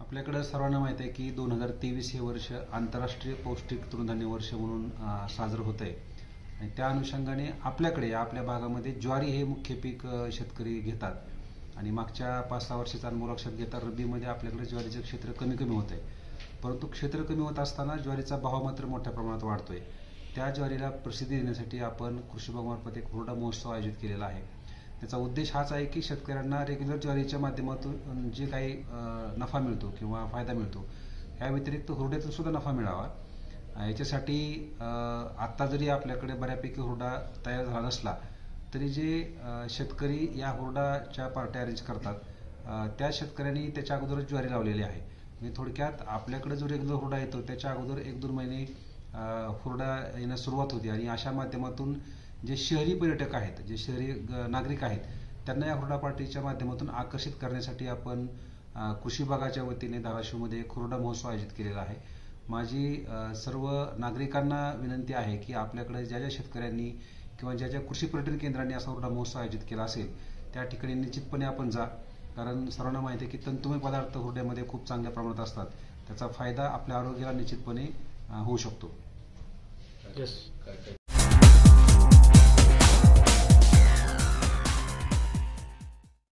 आपल्याकडे सर्वांना माहिती आहे की 2023 हे वर्ष आंतरराष्ट्रीय पौष्टिक तृणधान्य वर्ष म्हणून साजरं होत आहे. आणि त्या अनुषंगाने आपल्याकडे आपल्या भागामध्ये ज्वारी हे मुख्य पीक शेतकरी घेतात. आणि मागच्या 5-6 वर्षाचा अनुभव लक्षात घेता रब्बीमध्ये आपल्याकडे ज्वारीचं क्षेत्र कमी होत आहे. परंतु क्षेत्र कमी होत असताना ज्वारीचा भाव मात्र मोठ्या प्रमाणात वाढतोय. त्या ज्वारीला प्रसिद्धी देण्यासाठी आपण कृषी विभागामार्फत एक हुरडा महोत्सव आयोजित केलेला आहे. त्याचा उद्देश हाच आहे की शेतकऱ्यांना रेग्युलर ज्वारीच्या माध्यमातून जे काही नफा मिळतो किंवा फायदा मिळतो, या व्यतिरिक्त हुरड्यातून सुद्धा नफा मिळावा. याच्यासाठी आत्ता जरी आपल्याकडे बऱ्यापैकी हुरडा तयार झाला नसला तरी जे शेतकरी या हुरडाच्या पार्ट्या अरेंज करतात, त्या शेतकऱ्यांनी त्याच्या अगोदरच ज्वारी लावलेली आहे. म्हणजे थोडक्यात आपल्याकडे जो रेग्युलर हुरडा येतो त्याच्या अगोदर 1-2 महिने हुरडा येण्यास सुरुवात होती. आणि अशा माध्यमातून जे शहरी पर्यटक आहेत, जे शहरी नागरिक आहेत, त्यांना या हुरडा पार्टीच्या माध्यमातून आकर्षित करण्यासाठी आपण कृषी विभागाच्या वतीने धाराशिवमध्ये एक हुरडा महोत्सव आयोजित केलेला आहे. माझी सर्व नागरिकांना विनंती आहे की आपल्याकडे ज्या ज्या शेतकऱ्यांनी किंवा ज्या ज्या कृषी पर्यटन केंद्रांनी असा हुरडा महोत्सव आयोजित केला असेल त्या ठिकाणी निश्चितपणे आपण जा. कारण सर्वांना माहिती आहे की तंतुमय पदार्थ हुरड्यामध्ये खूप चांगल्या प्रमाणात असतात. त्याचा फायदा आपल्या आरोग्याला निश्चितपणे होऊ शकतो.